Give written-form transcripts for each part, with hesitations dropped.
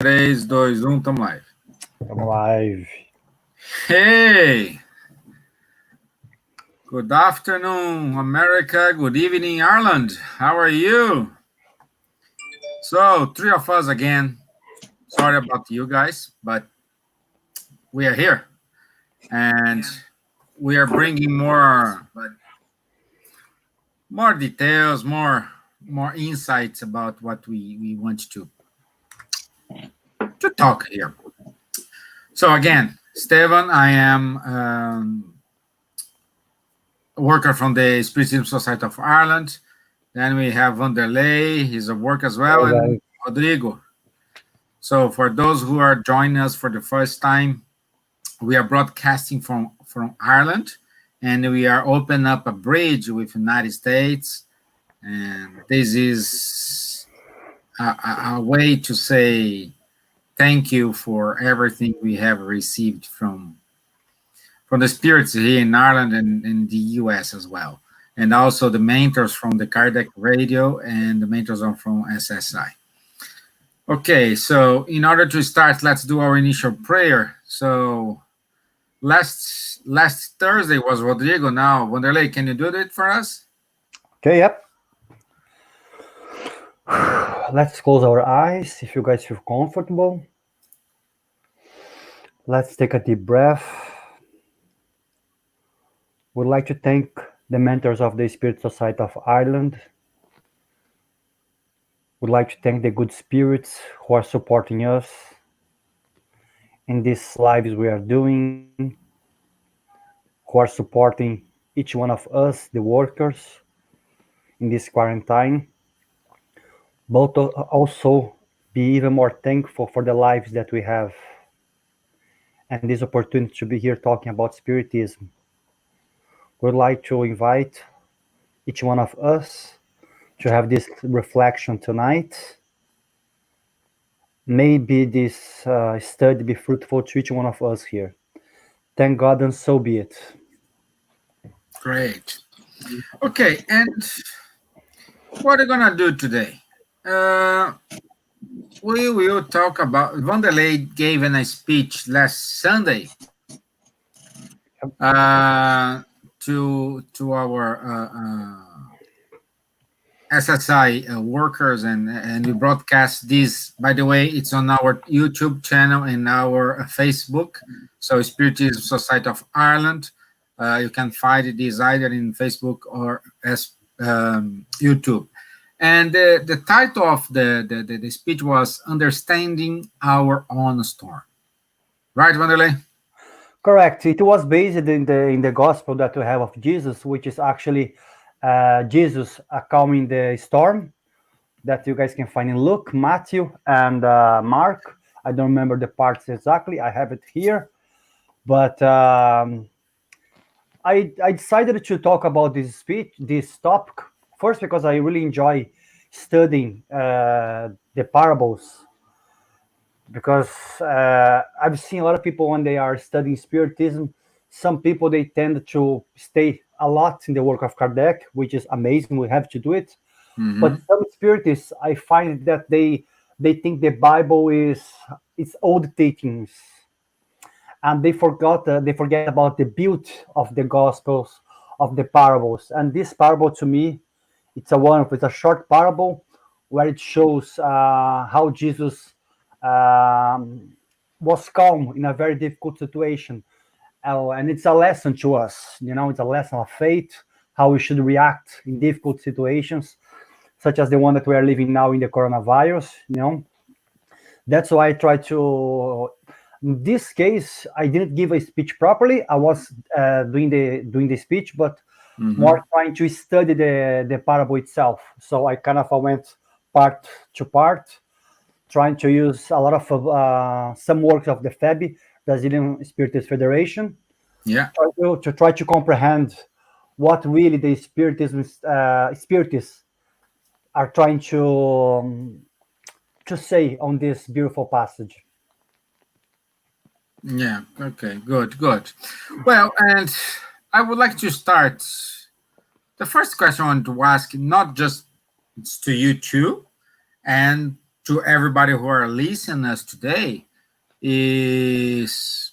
3, 2, 1, tamo live. Tamo live. Hey! Good afternoon, America. Good evening, Ireland. How are you? So, three of us again. Sorry about you guys, but we are here. And we are bringing more details, more insights about what we want to talk here. So again, Stevan, I am a worker from the Spiritism Society of Ireland. Then we have Vanderlei, he's a work as well, and Rodrigo. So for those who are joining us for the first time, we are broadcasting from Ireland, and we are opening up a bridge with the United States. And this is a way to say thank you for everything we have received from the spirits here in Ireland and in the US as well. And also the mentors from the Kardec Radio and the mentors are from SSI. Okay, so in order to start, let's do our initial prayer. So last Thursday was Rodrigo. Now, Wanderlei, can you do it for us? Okay, yep. Let's close our eyes if you guys feel comfortable. Let's take a deep breath. We'd like to thank the mentors of the Spirit Society of Ireland. We'd like to thank the good spirits who are supporting us in these lives we are doing, who are supporting each one of us, the workers, in this quarantine. But also be even more thankful for the lives that we have and this opportunity to be here talking about Spiritism. We'd like to invite each one of us to have this reflection tonight. Maybe this study be fruitful to each one of us here. Thank God, and so be it. Great. Okay, and what are we gonna do today? We will talk about Vanderlei gave a speech last Sunday to our SSI workers, and we broadcast this. By the way, it's on our YouTube channel and our Facebook. So Spiritism Society of Ireland. You can find this either in Facebook or as YouTube. And the title of the speech was "Understanding Our Own Storm." Right, Vanderlei? Correct. It was based in the gospel that we have of Jesus, which is actually Jesus calming the storm, that you guys can find in Luke, Matthew, and Mark. I don't remember the parts exactly. I have it here, but I decided to talk about this topic first because I really enjoy studying the parables, because I've seen a lot of people when they are studying Spiritism, some people they tend to stay a lot in the work of Kardec, which is amazing. We have to do it. Mm-hmm. But some Spiritists, I find that they think the Bible is old teachings, and they forget about the beauty of the Gospels, of the parables. And this parable, to me, it's a short parable where it shows how Jesus was calm in a very difficult situation. And it's a lesson to us, it's a lesson of faith, how we should react in difficult situations, such as the one that we are living now in the coronavirus, That's why I try to, in this case, I didn't give a speech properly. I was doing the speech, but more trying to study the parable itself. So I kind of went part to part, trying to use a lot of some works of the FEB, Brazilian Spiritist Federation, to try to comprehend what really the Spiritists are trying to say on this beautiful passage. Yeah, okay, good. Well, and I would like to start. The first question I want to ask, not just it's to you two, and to everybody who are listening us today is,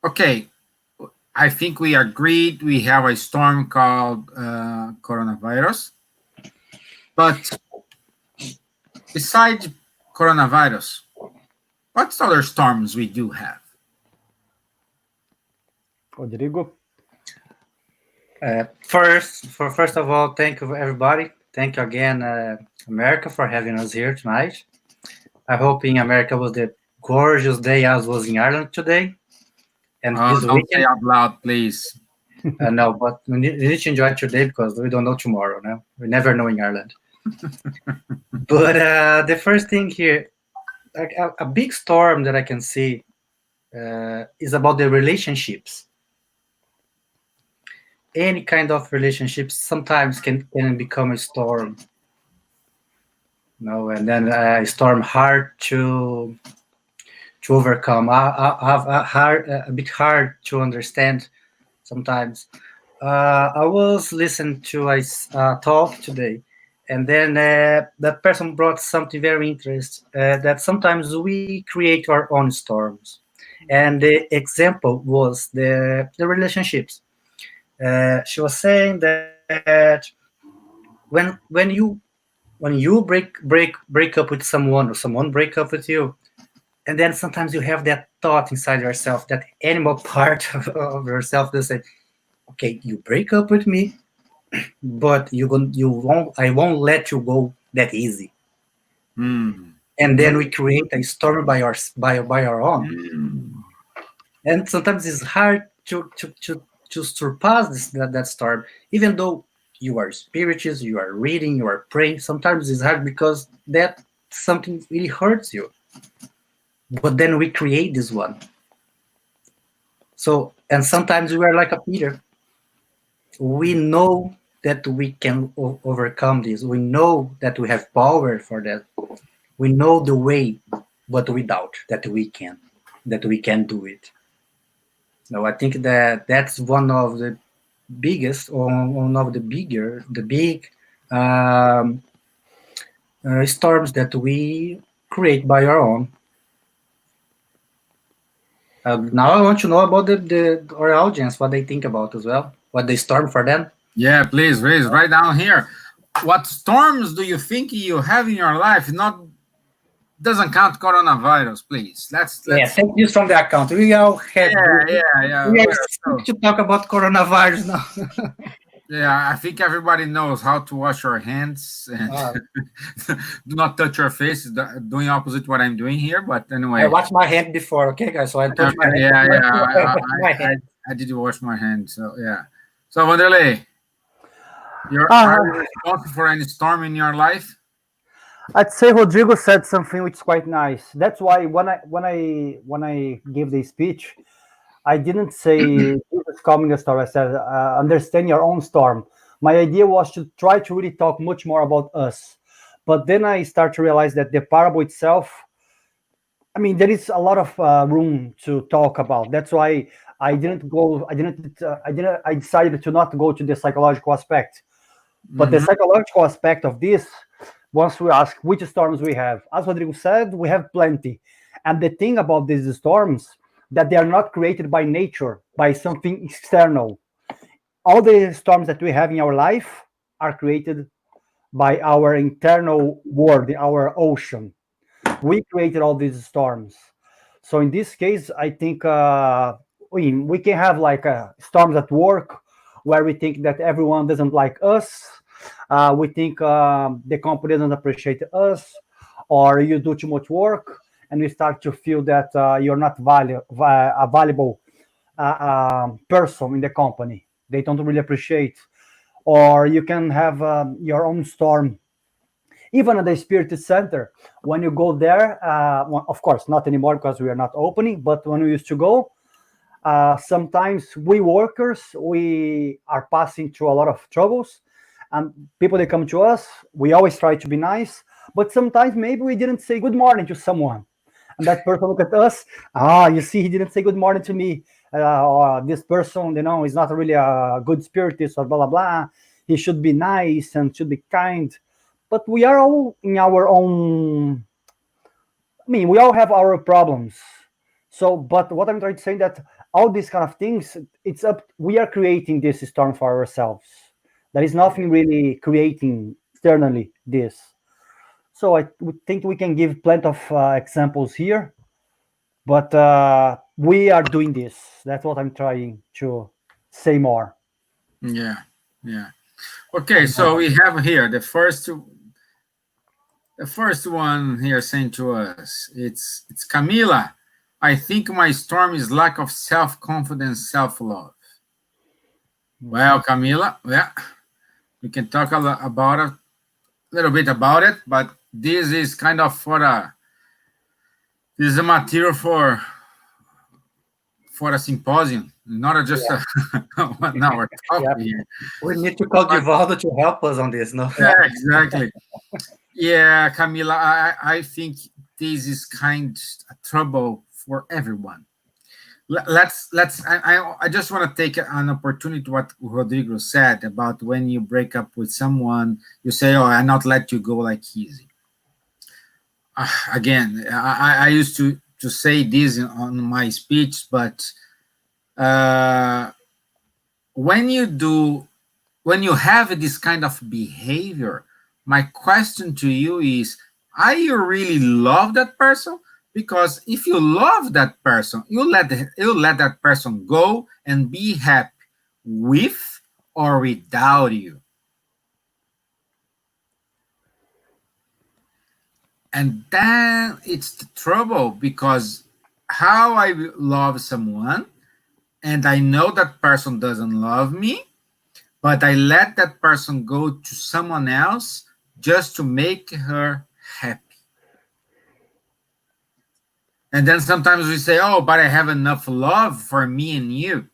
okay, I think we agreed we have a storm called coronavirus, but besides coronavirus, what's other storms we do have? Rodrigo? First of all, thank you everybody. Thank you again, America, for having us here tonight. I hope in America was the gorgeous day as was in Ireland today. And this don't weekend, say out loud, please. No, but we need to enjoy today because we don't know tomorrow. No, we never know in Ireland. But the first thing here, a big storm that I can see is about the relationships. Any kind of relationships sometimes can become a storm. And then a storm hard to overcome. A bit hard to understand sometimes. I was listening to a talk today, and then that person brought something very interesting, that sometimes we create our own storms. And the example was the relationships. She was saying that when you break up with someone, or someone break up with you, and then sometimes you have that thought inside yourself, that animal part of yourself that say, okay, you break up with me, but I won't let you go that easy. And then we create a story by our own. And sometimes it's hard to surpass that storm, even though you are spirituous, you are reading, you are praying. Sometimes it's hard because that something really hurts you. But then we create this one. So, and sometimes we are like a Peter. We know that we can overcome this. We know that we have power for that. We know the way, but we doubt that we can do it. So I think that that's one of the biggest, or one of the big storms that we create by our own. Now I want to know about our audience, what they think about as well, what they storm for them. Yeah, please, write down here. What storms do you think you have in your life? Doesn't count coronavirus, please. Let's take this from the account. We all have yeah. We are to talk about coronavirus now. Yeah, I think everybody knows how to wash your hands and do not touch your face. Doing opposite what I'm doing here, but anyway. I washed my hand before, okay, guys. So I touched my hand. Yeah. I did wash my hands. So yeah. So Wanderlei, are you responsible for any storm in your life? I'd say Rodrigo said something which is quite nice. That's why when I gave the speech, I didn't say Jesus calming the storm. I said understand your own storm. My idea was to try to really talk much more about us, but then I start to realize that the parable itself, I mean, there is a lot of room to talk about. That's why I didn't go. I decided to not go to the psychological aspect, but the psychological aspect of this. Once we ask which storms we have, as Rodrigo said, we have plenty. And the thing about these storms, that they are not created by nature, by something external. All the storms that we have in our life are created by our internal world, our ocean. We created all these storms. So in this case, I think we can have like storms at work where we think that everyone doesn't like us. We think the company doesn't appreciate us, or you do too much work, and we start to feel that you're not a valuable person in the company. They don't really appreciate. Or you can have your own storm. Even at the Spirit Center, when you go there, well, of course, not anymore because we are not opening, but when we used to go, sometimes we workers, we are passing through a lot of troubles, and people that come to us, we always try to be nice, but sometimes maybe we didn't say good morning to someone, and that person look at us, you see, he didn't say good morning to me, or this person, is not really a good spirit, or blah blah blah. He should be nice and should be kind, but we are all in our own. I mean, we all have our problems. So, but what I'm trying to say that all these kind of things, it's up. We are creating this storm for ourselves. There is nothing really creating externally this. So I would think we can give plenty of examples here, but we are doing this. That's what I'm trying to say more. Yeah, yeah. Okay, so we have here the first one here saying to us, it's Camila. I think my storm is lack of self-confidence, self-love. Well, Camila, yeah, we can talk about it, a little bit about it, but this is kind of this is a material for a symposium, not just a 1 hour talk here. We need to call Givaldo to help us on this, no? Yeah, exactly. Yeah, Camila, I think this is kind of trouble for everyone. I just want to take an opportunity to what Rodrigo said about when you break up with someone, you say, oh, I not let you go like easy. Again, I used to say this on my speech, but when you have this kind of behavior, my question to you is, are you really love that person? Because if you love that person, you let that person go and be happy with or without you. And then it's the trouble, because how I love someone and I know that person doesn't love me, but I let that person go to someone else just to make her happy. And then sometimes we say, oh, but I have enough love for me and you.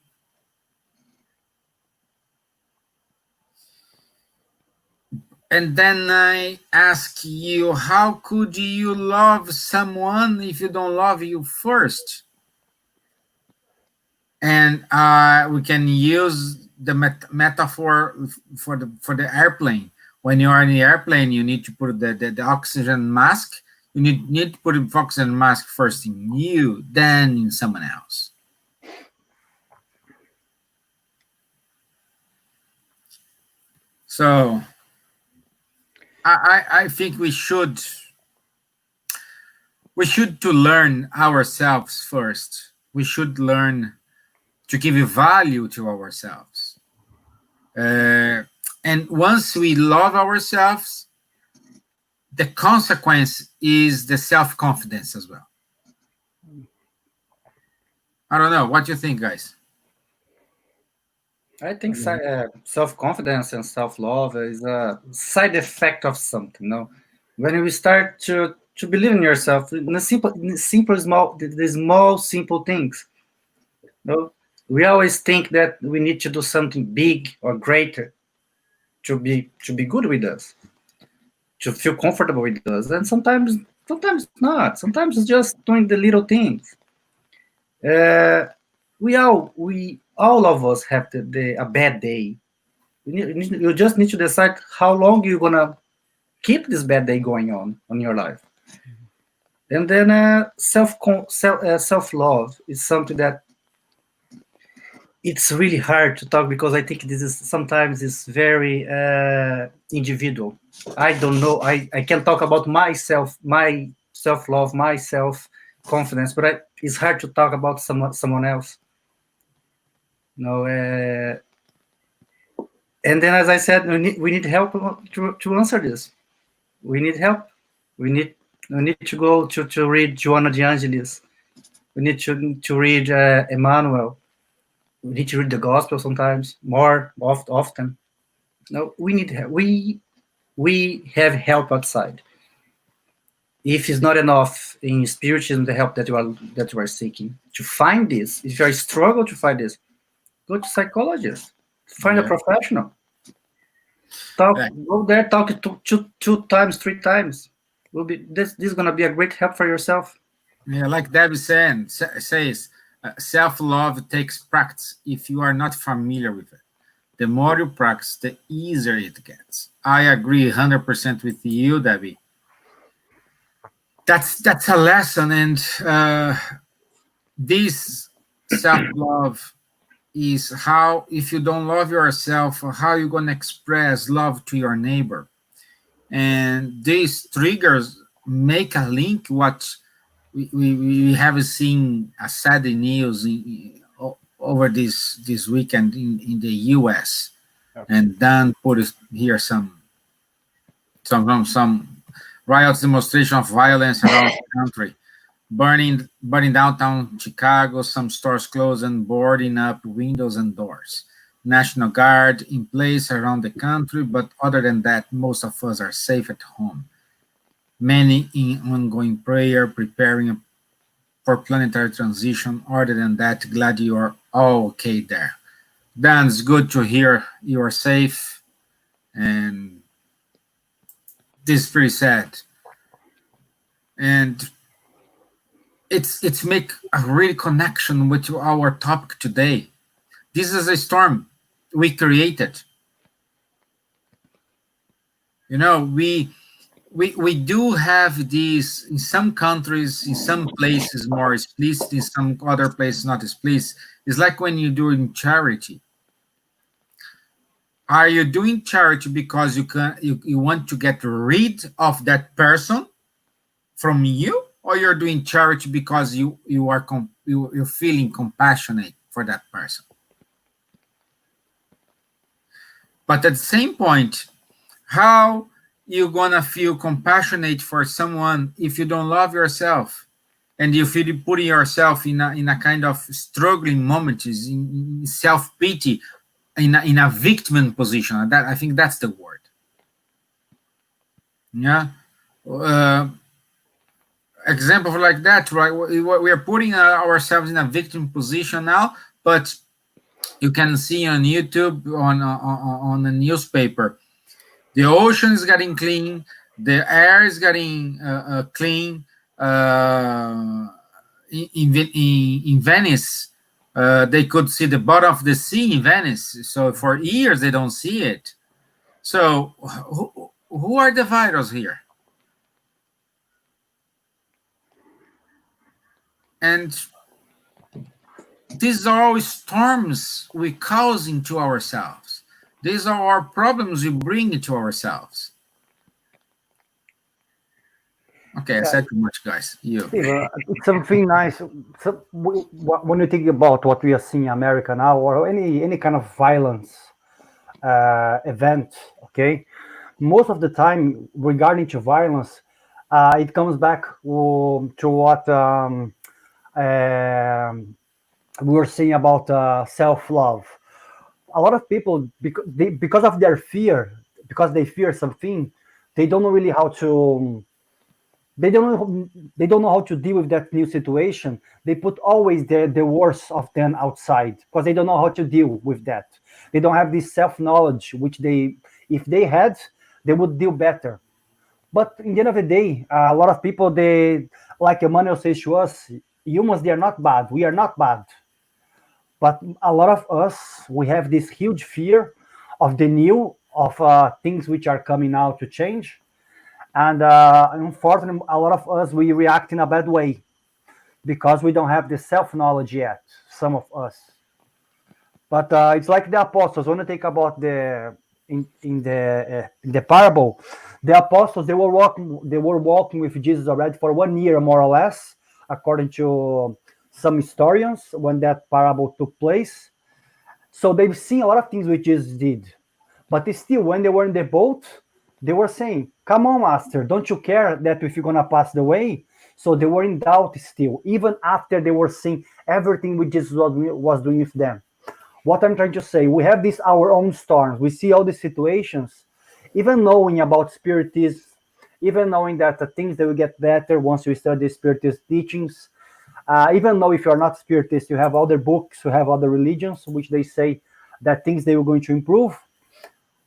And then I ask you, how could you love someone if you don't love you first? And we can use the metaphor for the airplane. When you are in the airplane, you need to put the oxygen mask. You need to put the oxygen mask first in you, then in someone else. So I think we should to learn ourselves first. We should learn to give value to ourselves. And once we love ourselves, the consequence is the self-confidence as well. I don't know. What do you think, guys? I think self-confidence and self-love is a side effect of something. No, when you start to believe in yourself, in the small simple things. No, we always think that we need to do something big or greater to be good with us, to feel comfortable with us, and sometimes not. Sometimes it's just doing the little things. We all of us have a bad day. You just need to decide how long you're gonna keep this bad day going on your life. And then self-love is something that it's really hard to talk, because I think this is sometimes is very individual. I don't know. I can talk about myself, my self-love, my self-confidence, but it's hard to talk about someone else. No, and then, as I said, we need help to answer this. We need help. We need to go to read Joanna de Angelis. We need to read Emmanuel. We need to read the Gospel sometimes, often. No, we need help. We have help outside. If it's not enough in Spiritism, the help that you are seeking, to find this, if you are struggle to find this, go to psychologist, find a professional. Go there, talk two times, 3 times. This is gonna be a great help for yourself. Yeah, like Debbie says, self-love takes practice if you are not familiar with it. The more you practice, the easier it gets. I agree 100% with you, Debbie. That's a lesson, and this self-love is how, if you don't love yourself, how you going to express love to your neighbor. And these triggers make a link what we have seen a sad news over this weekend in the US. Okay. And Dan put here some riots, demonstration of violence around the country, burning downtown Chicago, some stores closed and boarding up windows and doors. National Guard in place around the country, but other than that, most of us are safe at home. Many in ongoing prayer, preparing for planetary transition. Other than that, glad you are all okay there. Dan, it's good to hear you are safe, and this is pretty sad. And it's make a real connection with our topic today. This is a storm we created. You know, we do have these in some countries, in some places more explicit, in some other places not explicit. It's like when you're doing charity. Are you doing charity because you want to get rid of that person from you, or you're doing charity because you're feeling compassionate for that person? But at the same point, how you gonna feel compassionate for someone if you don't love yourself, and if you're putting yourself in a kind of struggling moment, is in self-pity, in a victim position? That, I think that's the word. Yeah. Example like that, right? We are putting ourselves in a victim position now, but you can see on YouTube, on the newspaper, the ocean is getting clean, the air is getting clean. In Venice, they could see the bottom of the sea in Venice. So for years they don't see it. So who are the virus here? And these are all storms we cause into ourselves. These are our problems we bring into ourselves. Okay, I said too much, guys. You. It's something nice. So when you think about what we are seeing in America now, or any kind of violence event, okay, most of the time regarding to violence, it comes back to what we were saying about self-love. A lot of people, because of their fear, because they fear something, they don't know really how to. They don't know how to deal with that new situation. They put always the worst of them outside because they don't know how to deal with that. They don't have this self-knowledge, which if they had, they would deal better. But in the end of the day, a lot of people, they, like Emmanuel says to us, humans, they are not bad. We are not bad. But a lot of us, we have this huge fear of the new, of things which are coming out to change. And unfortunately, a lot of us, we react in a bad way because we don't have the self-knowledge yet, some of us. But it's like the apostles. When you think about in the parable, the apostles, they were walking with Jesus already for 1 year, more or less, according to some historians, when that parable took place. So they've seen a lot of things which Jesus did. But still, when they were in the boat, they were saying, "Come on, master, don't you care that if you're going to pass the way?" So they were in doubt still, even after they were seeing everything which Jesus was doing with them. What I'm trying to say, we have our own storms. We see all these situations, even knowing about Spiritism, even knowing that the things that will get better once you study Spiritist teachings. Even though if you're not Spiritist, you have other books, you have other religions, which they say that things they were going to improve.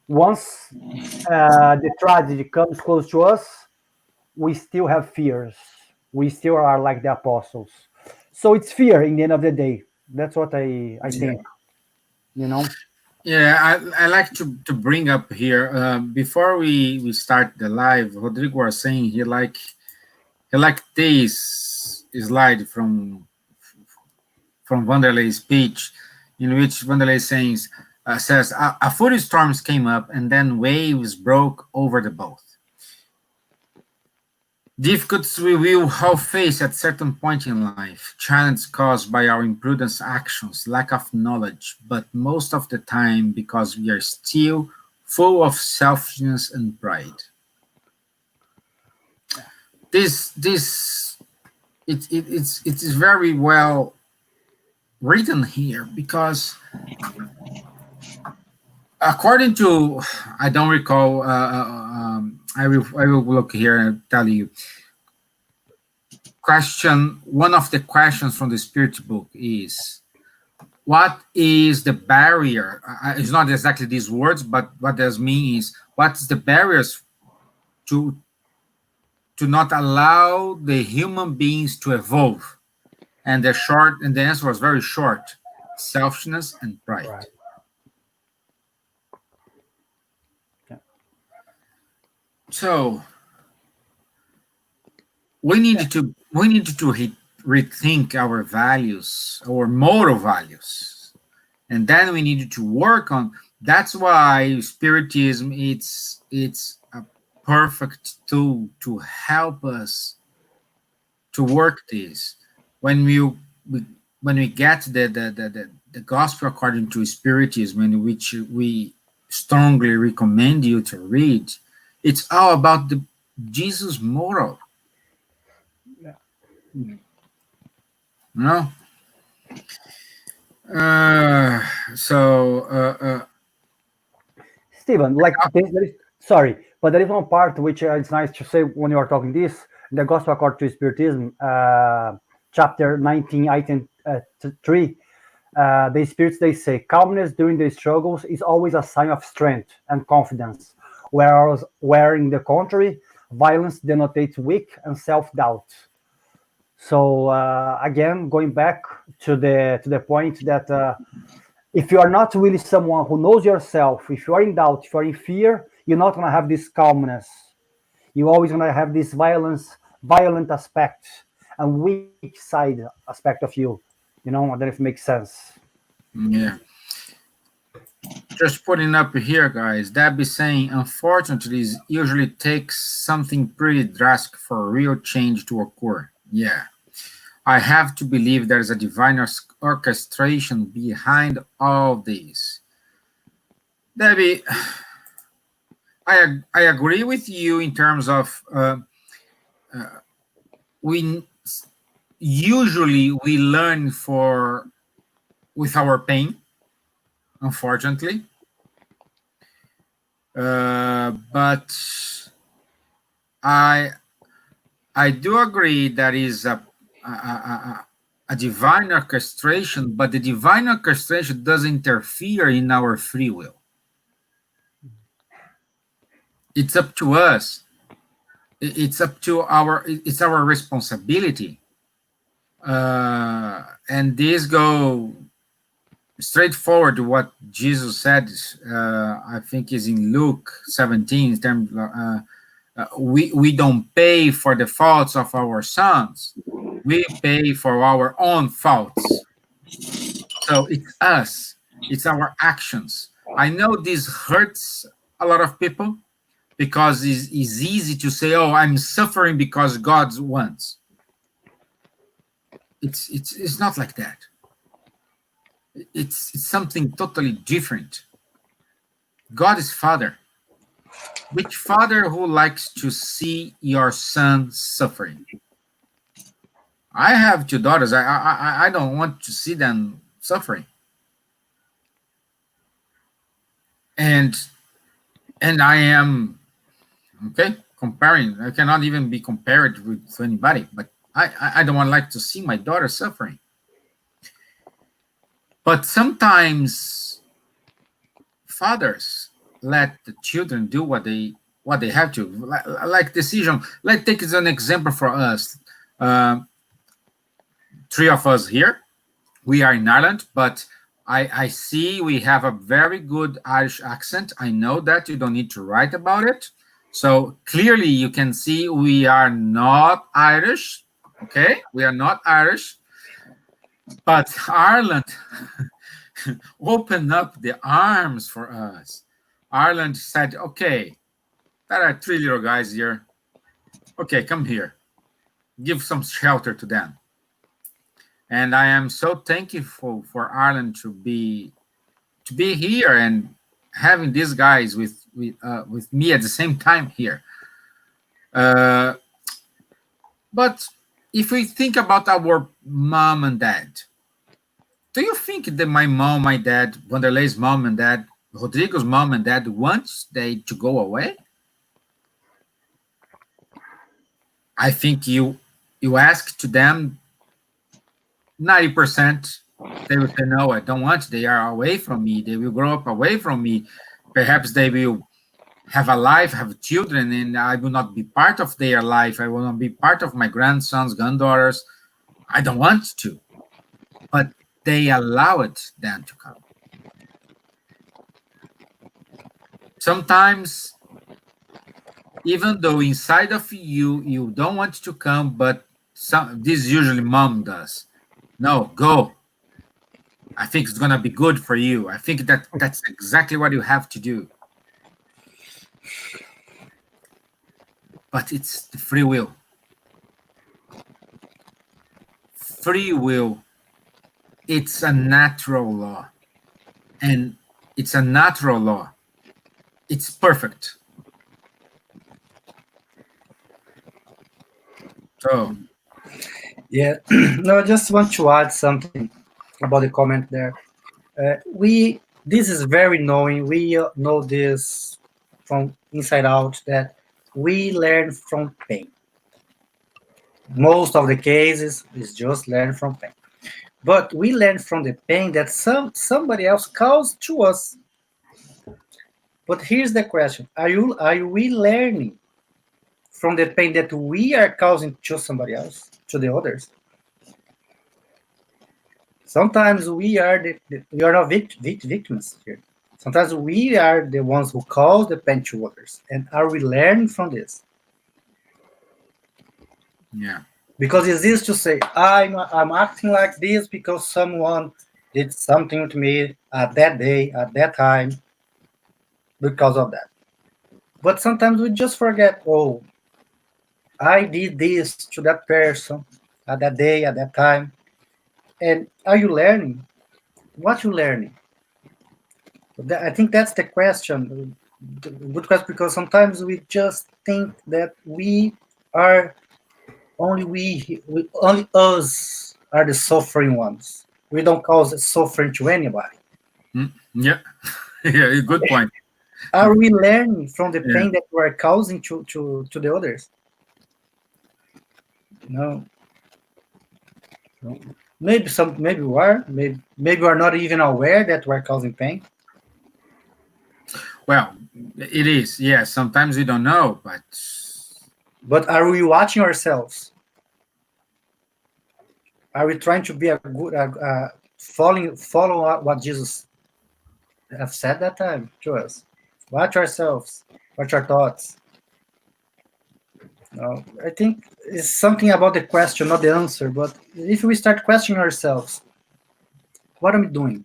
Once the tragedy comes close to us, we still have fears. We still are like the apostles. So it's fear in the end of the day. That's what I think, you know? Yeah, I like to bring up here before we start the live. Rodrigo was saying he like this slide from Vanderlei's speech, in which Vanderlei says a fury storms came up and then waves broke over the boat. Difficulties we will all face at certain point in life, challenges caused by our imprudent actions, lack of knowledge, but most of the time because we are still full of selfishness and pride. This it is very well written here because according to I don't recall I will look here and tell you question one of the questions from the spirit book is what is the barrier it's not exactly these words but what does mean is what's the barriers to not allow the human beings to evolve and the answer was very short selfishness and pride. Right. Yeah. So we needed to rethink our values, our moral values, and then we needed to work on. That's why Spiritism it's a perfect tool to help us to work this. When we get the gospel according to Spiritism, in which we strongly recommend you to read, it's all about the Jesus moral. Yeah. No. Stephen, like sorry, but there is one part which it's nice to say when you are talking this. The Gospel according to Spiritism, chapter 19, item 3. The spirits they say calmness during the struggles is always a sign of strength and confidence, whereas where in the contrary, violence denotes weak and self-doubt. So again, going back to the point that if you are not really someone who knows yourself, if you are in doubt, if you are in fear, you're not gonna have this calmness. You're always gonna have this violent aspect and weak side aspect of you. You know, I don't know if it makes sense. Yeah. Just putting up here, guys. Debbie saying, unfortunately, it usually takes something pretty drastic for real change to occur. Yeah. I have to believe there is a divine orchestration behind all this. Debbie, I agree with you in terms of we usually learn with our pain, unfortunately. But I do agree that is a divine orchestration, but the divine orchestration doesn't interfere in our free will. It's up to us. It's our responsibility. And this go straightforward to what Jesus said. I think is in Luke 17. In terms, we don't pay for the faults of our sons. We pay for our own faults. So it's us. It's our actions. I know this hurts a lot of people because it's easy to say, "Oh, I'm suffering because God wants." It's not like that. It's something totally different. God is Father. Which father who likes to see your son suffering? I have 2 daughters. I don't want to see them suffering. And I am okay comparing. I cannot even be compared with anybody. But I don't like to see my daughter suffering. But sometimes fathers let the children do what they have to, like decision. Let's take as an example for us. 3 of us here. We are in Ireland, but I see we have a very good Irish accent. I know that you don't need to write about it. So clearly you can see we are not Irish. Okay, we are not Irish. But Ireland opened up the arms for us. Ireland said, okay, there are 3 little guys here. Okay, come here. Give some shelter to them. And I am so thankful for Ireland to be here and having these guys with me at the same time here. But if we think about our mom and dad, do you think that my mom, my dad, Wanderley's mom and dad, Rodrigo's mom and dad wants they to go away? I think you ask to them, 90%, they will say, no, I don't want. They are away from me. They will grow up away from me. Perhaps they will have a life, have children, and I will not be part of their life. I will not be part of my grandsons, granddaughters. I don't want to. But they allow it then to come. Sometimes, even though inside of you don't want to come, but this usually mom does. No, go. I think it's going to be good for you. I think that's exactly what you have to do. But it's the free will. Free will, it's a natural law. And it's a natural law. It's perfect. So, yeah, no, I just want to add something about the comment there. This is very knowing. We know this from inside out that we learn from pain. Most of the cases is just learn from pain, but we learn from the pain that somebody else caused to us. But here's the question: are we learning from the pain that we are causing to somebody else, to the others? Sometimes we are we are not victims here. Sometimes we are the ones who cause the pain to others. And are we learning from this? Yeah. Because it's easy to say, I'm acting like this because someone did something to me at that day, at that time, because of that. But sometimes we just forget, oh, I did this to that person at that day, at that time. And are you learning? What you learning? I think that's the question. Good question, because sometimes we just think that we are only us are the suffering ones. We don't cause suffering to anybody. Yeah, yeah, good point. Are we learning from the pain that we are causing to the others? No. Maybe we are. Maybe we are not even aware that we're causing pain. Well, it is. Yes, sometimes we don't know, but are we watching ourselves? Are we trying to be a good follow what Jesus have said that time to us? Watch ourselves. Watch our thoughts. No, I think it's something about the question, not the answer. But if we start questioning ourselves, what am I doing?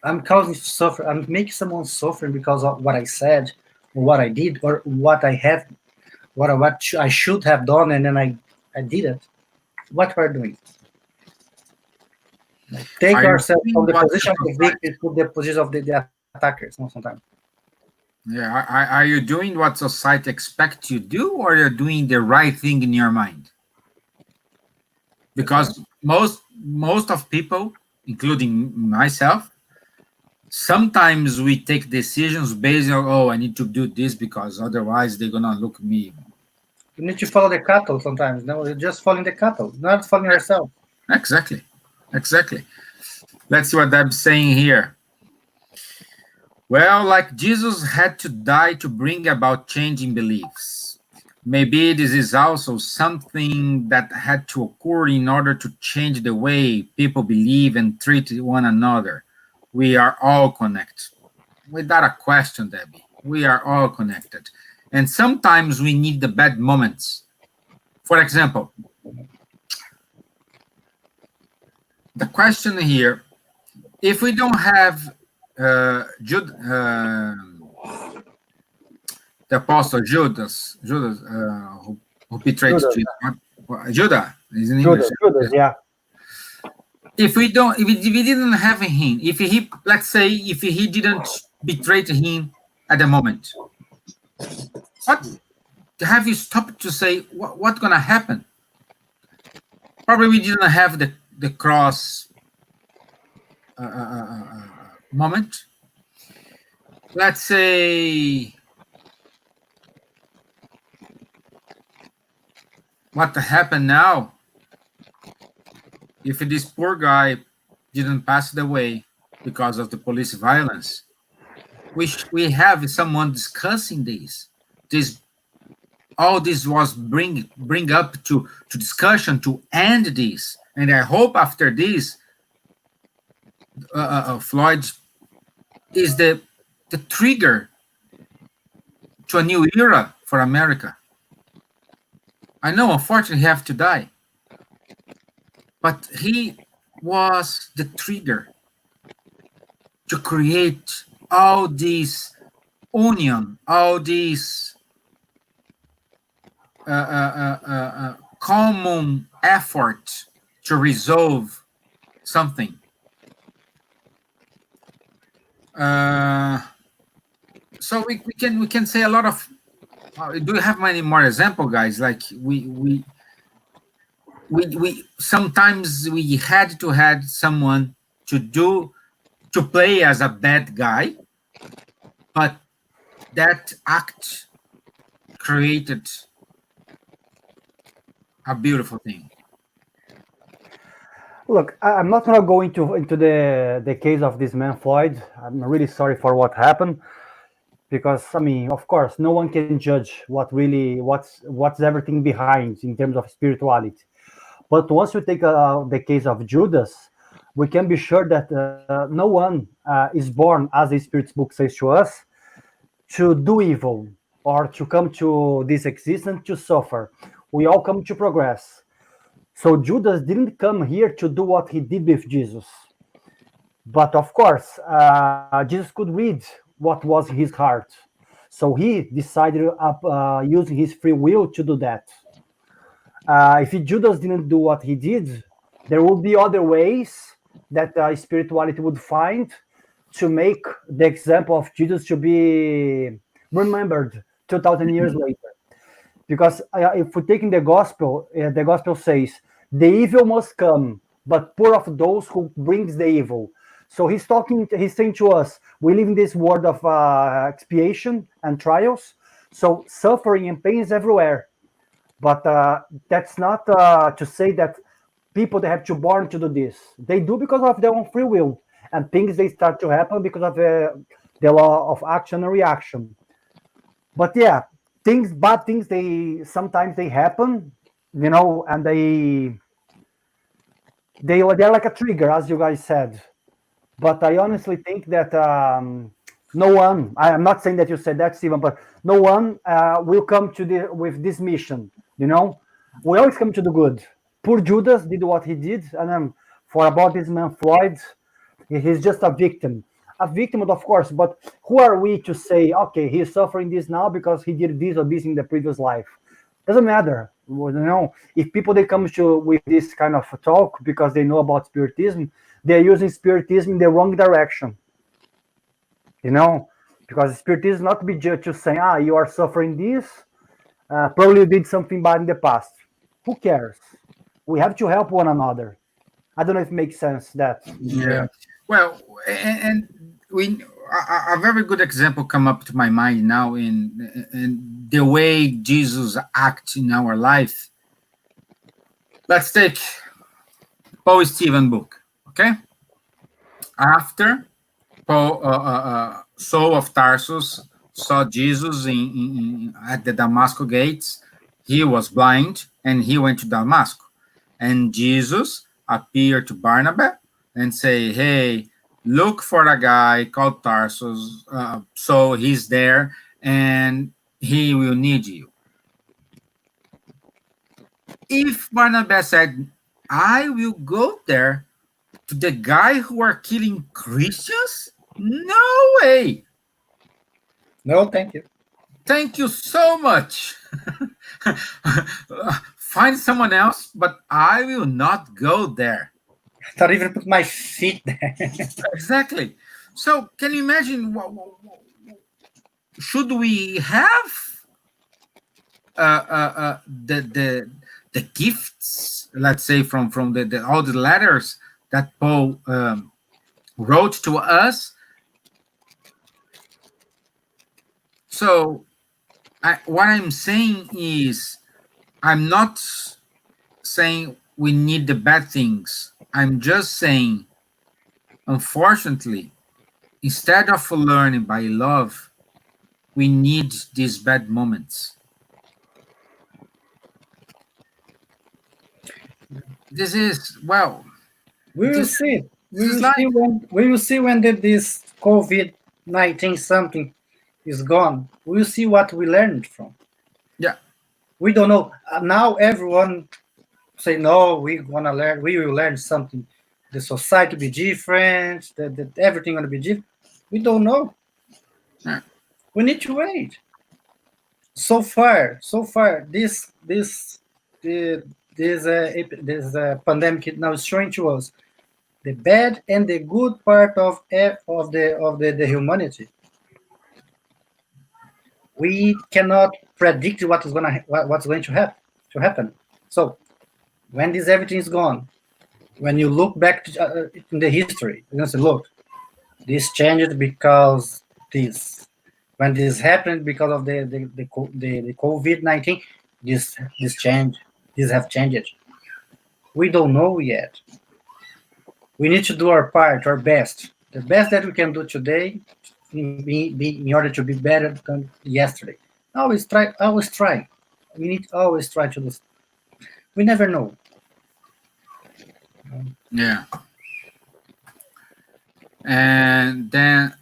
I'm causing suffer. I'm making someone suffer because of what I said, or what I did, or what I have, what I should have done, and then I did it. What we're doing? Take ourselves from the position of the victim to the position of the attackers. Sometimes. Yeah, are you doing what society expects you to do, or you're doing the right thing in your mind? Because most of people, including myself, sometimes we take decisions based on, oh, I need to do this because otherwise they're gonna look at me. You need to follow the cattle sometimes. No, you're just following the cattle, not following yourself. Exactly. Let's see what I'm saying here. Well, like Jesus had to die to bring about changing beliefs. maybe this is also something that had to occur in order to change the way people believe and treat one another. We are all connected. Without a question, Debbie, we are all connected. And sometimes we need the bad moments. For example, the question here, if we don't have the apostle Judas, who betrayed Jesus, Judah is in English. Judas, yeah. If we didn't have him, if he, let's say, if he didn't betray him at the moment, what have you stopped to say? What's gonna happen? Probably we didn't have the cross moment. Let's say, what happened now? If this poor guy didn't pass away because of the police violence, we have someone discussing this. All this was bring up to discussion to end this, and I hope after this, Floyd is the trigger to a new era for America. I know, unfortunately, he have to die, but he was the trigger to create all this union, all this common effort to resolve something. So we can say a lot of. Do you have many more examples, guys? Like we sometimes we had to have someone to play as a bad guy, but that act created a beautiful thing. Look, I'm not gonna go into the case of this man Floyd. I'm really sorry for what happened, because I mean, of course, no one can judge what's everything behind in terms of spirituality. But once we take the case of Judas, we can be sure that no one is born, as the Spirit's book says to us, to do evil or to come to this existence to suffer. We all come to progress. So Judas didn't come here to do what he did with Jesus. But of course, Jesus could read what was his heart. So he decided using his free will to do that. If Judas didn't do what he did, there would be other ways that spirituality would find to make the example of Jesus to be remembered 2,000 years later. Because if we take in the gospel says, the evil must come, but poor of those who brings the evil. So he's saying to us, we live in this world of expiation and trials. So suffering and pain is everywhere. But that's not to say that people, they have to born to do this. They do because of their own free will. And things, they start to happen because of the law of action and reaction. But yeah, bad things, sometimes they happen, and they're like a trigger, as you guys said. But I honestly think that no one, I am not saying that you said that, Stephen, but no one will come with this mission. We always come to the good. Poor Judas did what he did, and for about this man Floyd, he's just a victim. A victim, of course, but who are we to say, okay, he's suffering this now because he did this or this in the previous life? Doesn't matter. If people, they come with this kind of talk because they know about Spiritism, they're using Spiritism in the wrong direction. Because Spiritism is not to be judged to say, you are suffering this, probably you did something bad in the past. Who cares? We have to help one another. I don't know if it makes sense that. Yeah. Well, and a very good example come up to my mind now in the way Jesus acts in our life. Let's take Paul Stephen book, okay? After Saul of Tarsus saw Jesus at the Damascus gates, he was blind and he went to Damascus. And Jesus appeared to Barnabas and say, hey, look for a guy called Tarsus. So he's there and he will need you. If Barnabas said, I will go there to the guy who are killing Christians, no way. No, thank you. Thank you so much. Find someone else, but I will not go there. I not even put my feet there. Exactly. So, can you imagine? Should we have the gifts? Let's say from the all the letters that Paul wrote to us. So, what I'm saying is, I'm not saying we need the bad things. I'm just saying, unfortunately, instead of learning by love, we need these bad moments. This is, well, We will this, see. this is life. We will see when this COVID-19 something is gone. We will see what we learned from. Yeah. We don't know. Now everyone say no. We wanna learn. We will learn something. The society be different. That everything gonna be different. We don't know. Yeah. We need to wait. So far, this pandemic now is showing to us the bad and the good part of the humanity. We cannot predict what's going to happen. So when this everything is gone, when you look back to, in the history, you're gonna say, look, this changed because this. When this happened because of the COVID-19, this changed. These have changed. We don't know yet. We need to do our part, our best, the best that we can do today, in order to be better than yesterday. Always try. Always try. We need to always try to do. We never know. Yeah. And then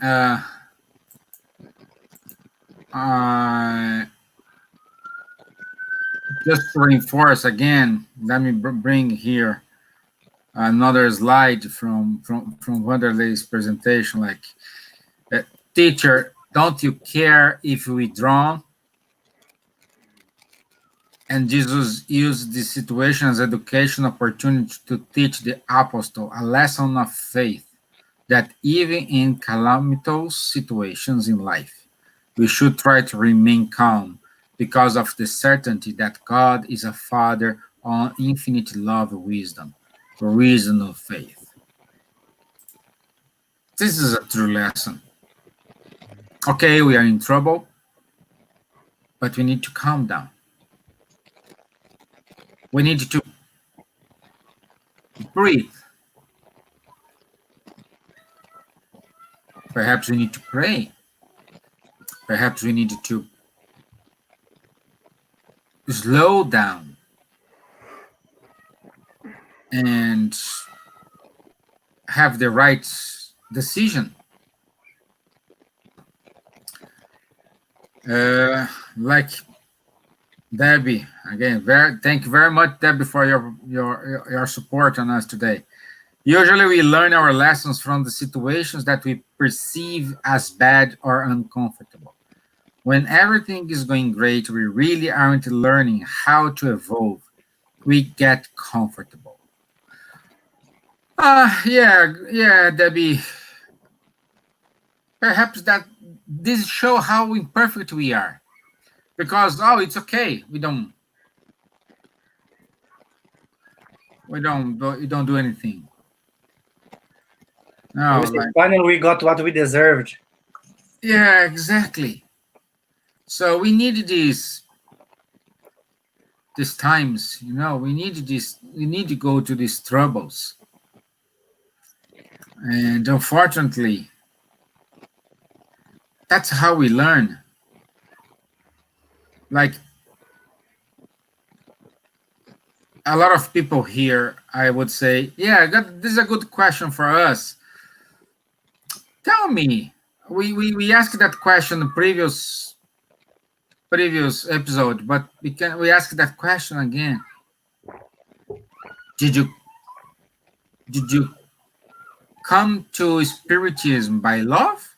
just to reinforce again, let me bring here another slide from Wanderley's presentation. Like, teacher, don't you care if we drown? And Jesus used this situation as education opportunity to teach the apostle a lesson of faith, that even in calamitous situations in life, we should try to remain calm because of the certainty that God is a Father on infinite love and wisdom, reason of faith. This is a true lesson. Okay, we are in trouble, but we need to calm down. We need to breathe. Perhaps we need to pray. Perhaps we need to slow down and have the right decision. Like Debbie, again, thank you very much, Debbie, for your support on us today. Usually we learn our lessons from the situations that we perceive as bad or uncomfortable. When everything is going great, we really aren't learning how to evolve. We get comfortable. Yeah, Debbie. Perhaps that this show how imperfect we are. Because it's okay. We don't do anything. No, Finally we got what we deserved. Yeah, exactly. So we need these times, we need this. We need to go to these troubles, and unfortunately, that's how we learn. Like, a lot of people here, I would say, yeah, this is a good question for us. Tell me, we asked that question in the previous episode, but we ask that question again. Did you come to Spiritism by love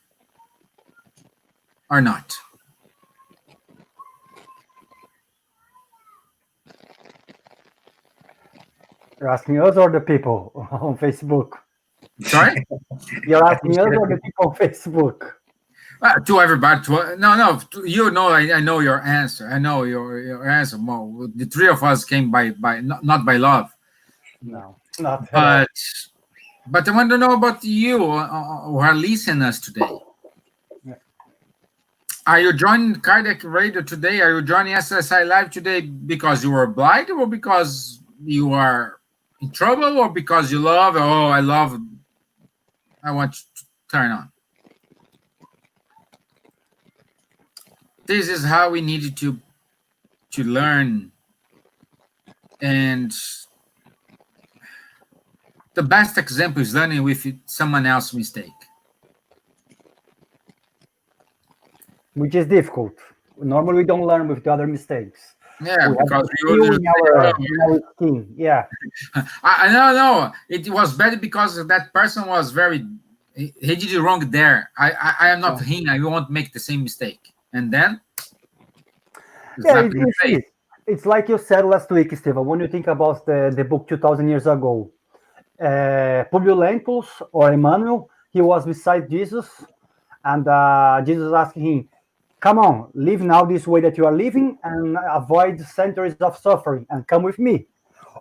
or not? You're asking us or the people on Facebook? Sorry? You're asking us or the people on Facebook? To everybody. No. You know, I know your answer. I know your answer. Mo. The three of us came by not by love. No, not at all. But I want to know about you who are listeners today. Yeah. Are you joining Cardiac Radio today? Are you joining SSI Live today because you were blind, or because you are in trouble, or because you love? Oh, I want to turn on. This is how we needed to learn, and the best example is learning with someone else's mistake, which is difficult. Normally, we don't learn with the other mistakes. Yeah, because in our skin. Yeah. I know. It was bad because that person was he did it wrong there. I am not him. I won't make the same mistake. And then it's like you said last week, Stephen. When you think about the book 2,000 years ago, Publius Lentulus or Emmanuel, he was beside Jesus, and Jesus asking him, "Come on, live now this way that you are living, and avoid centuries of suffering, and come with me,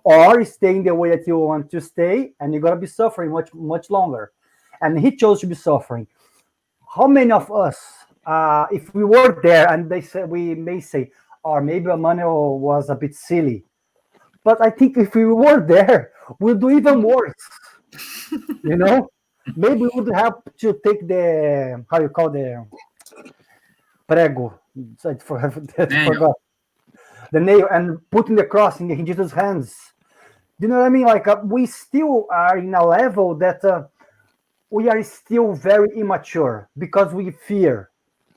or stay in the way that you want to stay, and you're gonna be suffering much longer." And he chose to be suffering. How many of us, if we were there, and we may say, or maybe Emmanuel was a bit silly, but I think if we were there, we'll do even worse. Maybe we would have to take the, how you call the prego, I forgot the nail, and putting the cross in Jesus' hands. You know what I mean? Like we still are in a level that we are still very immature because we fear.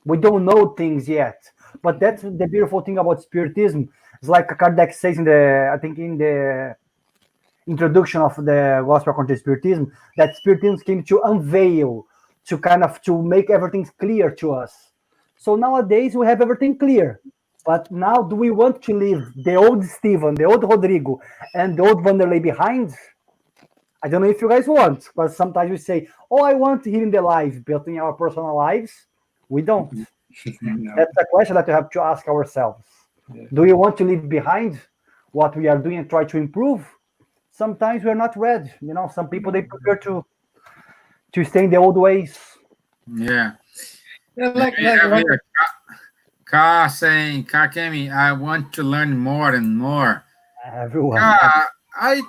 We don't know things yet. But that's the beautiful thing about Spiritism. It's like Kardec says in the introduction of the Gospel according to Spiritism, that Spiritism came to unveil, to make everything clear to us. So nowadays we have everything clear. But now, do we want to leave the old Stephen, the old Rodrigo, and the old Vanderlei behind? I don't know if you guys want, but sometimes we say, "Oh, I want to hear in the live," but in our personal lives, we don't. No. That's a question that we have to ask ourselves. Yeah. Do you want to leave behind what we are doing and try to improve? Sometimes we're not ready. Some people, they prefer to stay in the old ways. Yeah. Ka saying, Kemi, I want to learn more and more. Everyone. I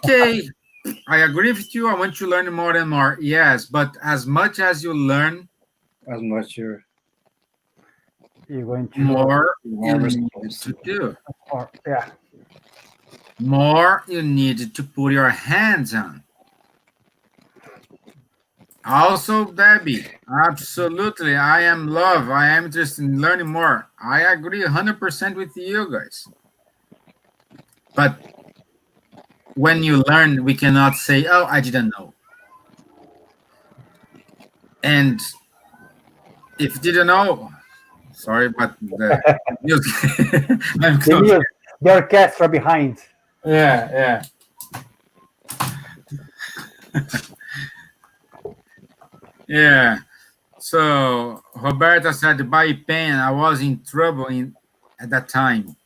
agree with you. I want to learn more and more. Yes, but as much as you learn, as much you're going to more you need to do. Yeah. More you need to put your hands on. Also, Debbie, absolutely. I am love. I am interested in learning more. I agree 100% with you guys. But when you learn, we cannot say, "Oh, I didn't know." And if you didn't know, sorry, but the music, the orchestra behind. Yeah. Yeah. So Roberta said, "By pen, I was in trouble at that time."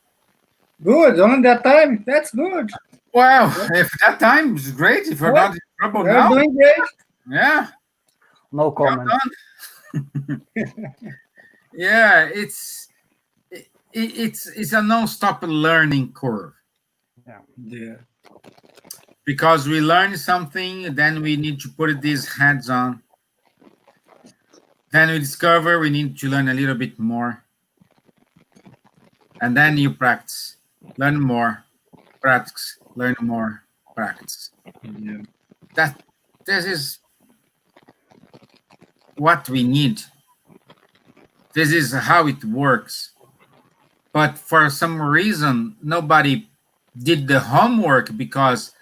Good on that time. That's good. Well, if that time is great, if you're not in trouble now, doing great. Yeah. No comment. Yeah, it's a non-stop learning curve. Yeah. Because we learn something, then we need to put these hands on. Then we discover we need to learn a little bit more. And then you practice, learn more, practice, learn more, practice. Yeah. This is what we need. This is how it works. But for some reason, nobody did the homework, because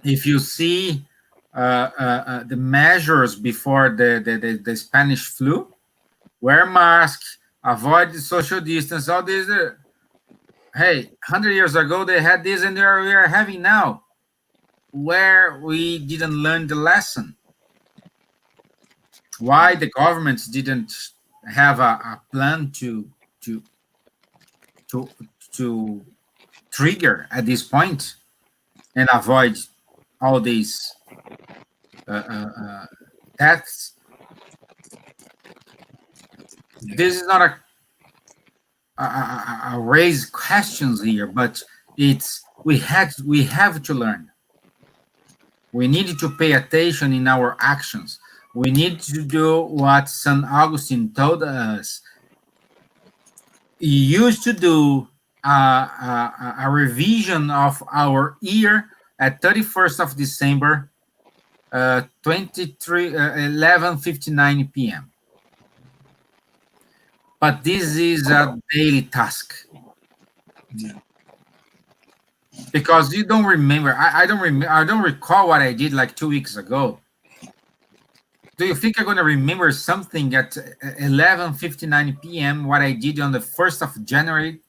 if you see the measures before the Spanish flu, wear masks, avoid the social distance, all these. Hey, 100 years ago they had this, and we are having now, where we didn't learn the lesson. Why the governments didn't have a plan to to to trigger at this point and avoid all these deaths. This is not a raise questions here, but it's we have to learn. We need to pay attention in our actions. We need to do what St. Augustine told us. He used to do a revision of our year at 31st of December, 11:59 p.m. But this is a daily task. Yeah. Because you don't remember. I don't remember. I don't recall what I did like 2 weeks ago. Do you think I'm going to remember something at 11:59 p.m. what I did on the 1st of January?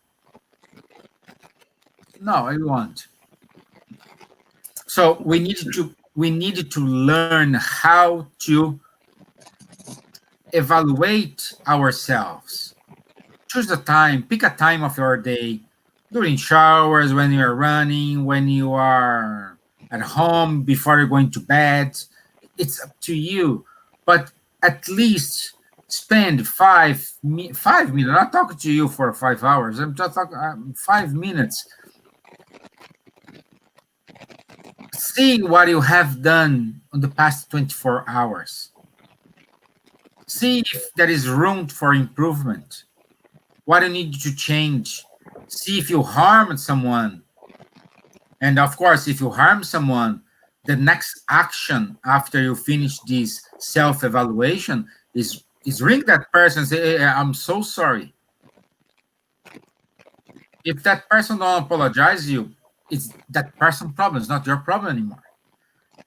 No, I won't. So we needed to learn how to evaluate ourselves. Choose a time, pick a time of your day, during showers, when you're running, when you are at home, before you're going to bed. It's up to you. But at least spend 5 minutes. I'm not talking to you for 5 hours. I'm just talking 5 minutes. See what you have done on the past 24 hours. See if there is room for improvement. What you need to change. See if you harmed someone. And of course, if you harm someone, the next action after you finish this self-evaluation is ring that person and say, hey, I'm so sorry. If that person don't apologize to you, it's that person's problem. It's not your problem anymore.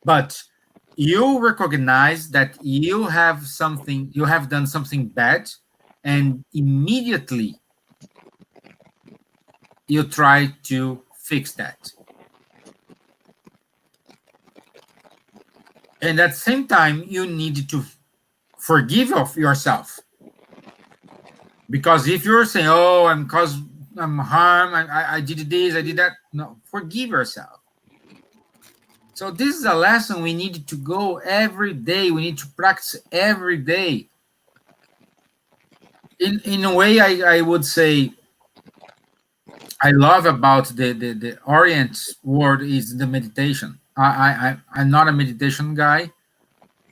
But you recognize that you have done something bad, and immediately you try to fix that. And at the same time, you need to forgive yourself. Because if you're saying, oh, I'm harmed, I did this, I did that. No, forgive yourself. So this is a lesson we need to go every day. We need to practice every day. In a way, I would say, I love about the Orient world is the meditation. I'm not a meditation guy.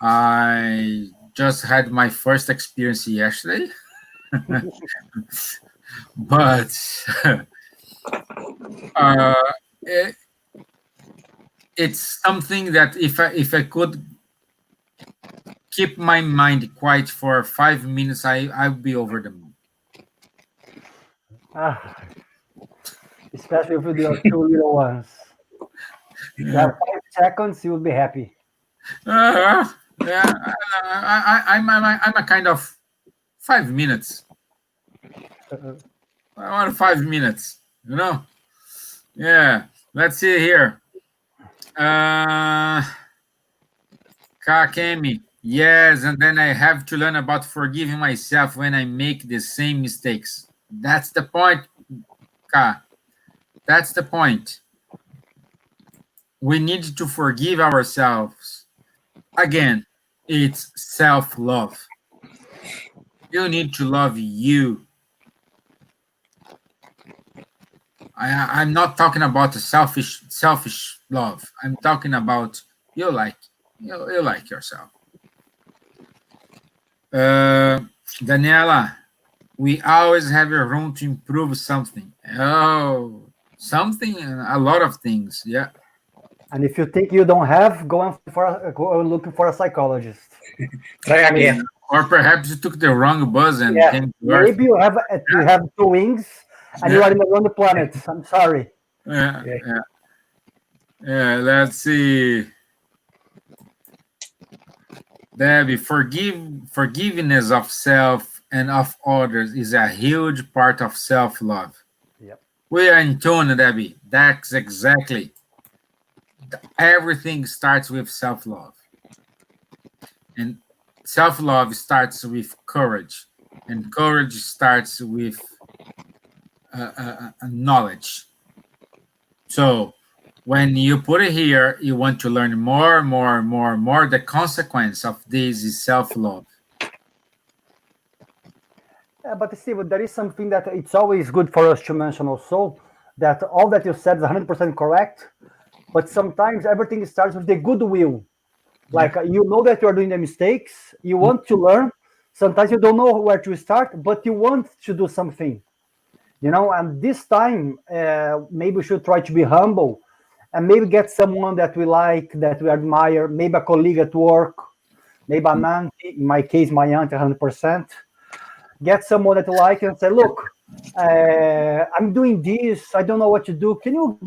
I just had my first experience yesterday. But it's something that if I could keep my mind quiet for 5 minutes, I'd be over the moon. Especially with your two little ones. If you have 5 seconds, you will be happy. Yeah, I'm a kind of 5 minutes. I want 5 minutes, Yeah, let's see here. Kakemi, yes, and then I have to learn about forgiving myself when I make the same mistakes. That's the point, Ka. That's the point. We need to forgive ourselves. Again, it's self-love. You need to love you. I'm not talking about a selfish love. I'm talking about you like yourself. Daniela, we always have a room to improve something. Oh, something, a lot of things. Yeah. And if you think you don't have, go looking for a psychologist. Try again. Or perhaps you took the wrong bus and Yeah, came to Earth. maybe you have two wings and you are in the wrong planet. I'm sorry. Yeah, Yeah. yeah. Yeah, let's see. Debbie, forgiveness of self and of others is a huge part of self-love. Yep. We are in tune, Debbie. That's exactly. Everything starts with self-love. And self-love starts with courage. And courage starts with knowledge. So when you put it here, you want to learn more. The consequence of this is self-love. Yeah, but Steve, there is something that it's always good for us to mention also, that all that you said is 100% correct, but sometimes everything starts with the goodwill. Like you know that you are doing the mistakes, you want to learn. Sometimes you don't know where to start, but you want to do something. And this time maybe we should try to be humble and maybe get someone that we like, that we admire, maybe a colleague at work, maybe an auntie, in my case my auntie 100%. Get someone that you like and say, look, I'm doing this, I don't know what to do, can you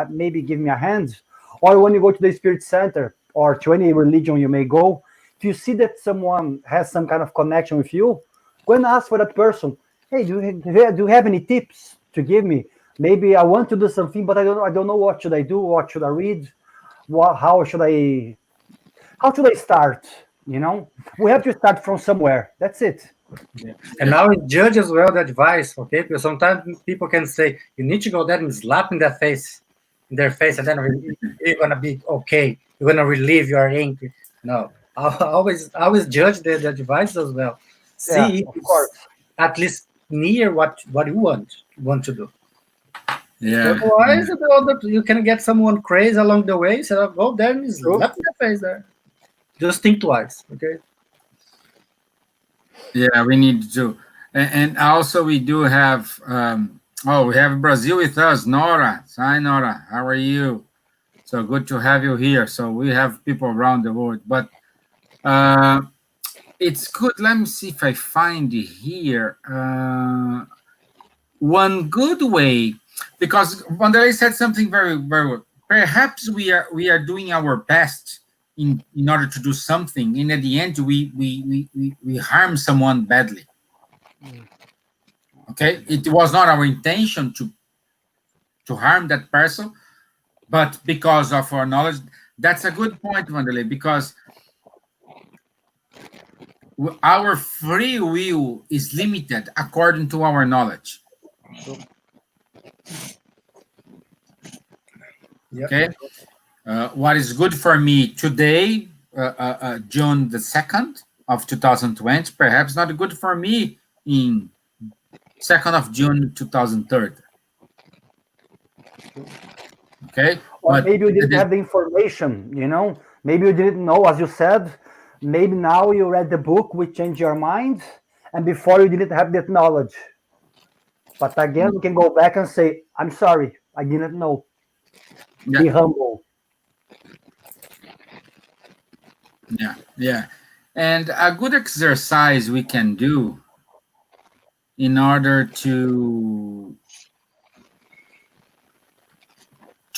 maybe give me a hand? Or when you go to the spirit center or to any religion you may go, if you see that someone has some kind of connection with you, go and ask for that person, hey, do you have any tips to give me? Maybe I want to do something, but I don't know what should I do, what should I read, how should I start? We have to start from somewhere. That's it. Yeah. And now judge as well the advice, okay? Because sometimes people can say you need to go there and slap in their face, and then you're gonna be okay. You're gonna relieve your anger. No, I always judge the advice as well. Yeah, See if of it's course. at least near what you want to do. Yeah. Otherwise, you can get someone crazy along the way. So go there and slap in the face there. Just think twice, okay? Yeah, we need to. And also we do have, we have Brazil with us, Nora. Hi, Nora. How are you? So good to have you here. So we have people around the world, but it's good. Let me see if I find it here. One good way, because Wanderlei said something very, very well. Perhaps we are doing our best in order to do something, and at the end we harm someone badly. Okay, it was not our intention to harm that person, but because of our knowledge. That's a good point, Wanderlei, because our free will is limited according to our knowledge. Yep. Okay, what is good for me today, June the 2nd of 2020, perhaps not good for me in 2nd of June 2030. Okay, Or maybe you didn't have the information, maybe you didn't know, as you said, maybe now you read the book, which changed your mind, and before you didn't have that knowledge. But again, we can go back and say, I'm sorry, I didn't know. Yeah. Be humble. Yeah. And a good exercise we can do in order to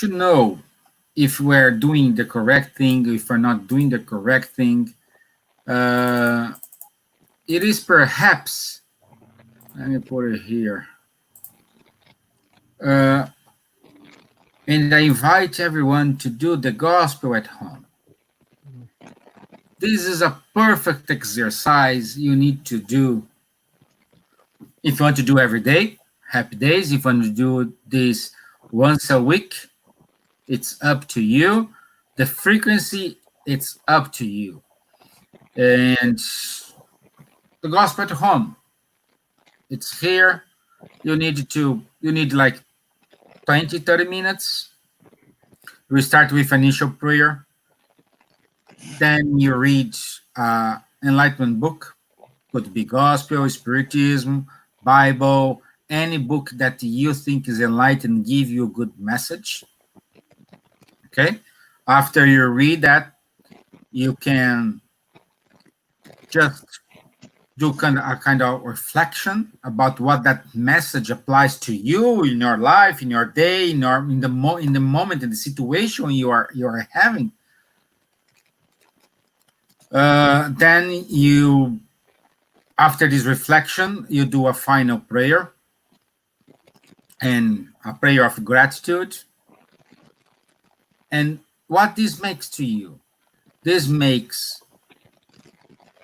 know if we're doing the correct thing, if we're not doing the correct thing, it is perhaps, let me put it here, and I invite everyone to do the gospel at home. This is a perfect exercise you need to do. If you want to do every day, happy days. If you want to do this once a week, it's up to you. The frequency, it's up to you. And the gospel at home, it's here. You need like 20, 30 minutes. We start with initial prayer. Then you read enlightenment book. Could be gospel, spiritism, Bible, any book that you think is enlightened, give you a good message. Okay, after you read that, you can just do a kind of reflection about what that message applies to you in your life, in your day, in the moment, in the situation you are having. Then you, after this reflection, you do a final prayer and a prayer of gratitude. And what this makes to you? This makes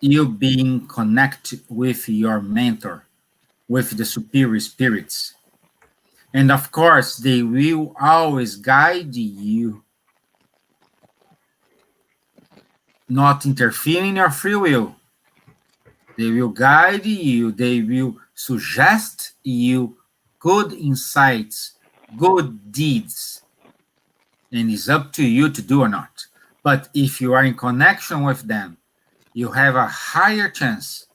you being connected with your mentor, with the superior spirits. And of course, they will always guide you, not interfering in your free will. They will guide you, they will suggest you good insights, good deeds. And it's up to you to do or not. But if you are in connection with them, you have a higher chance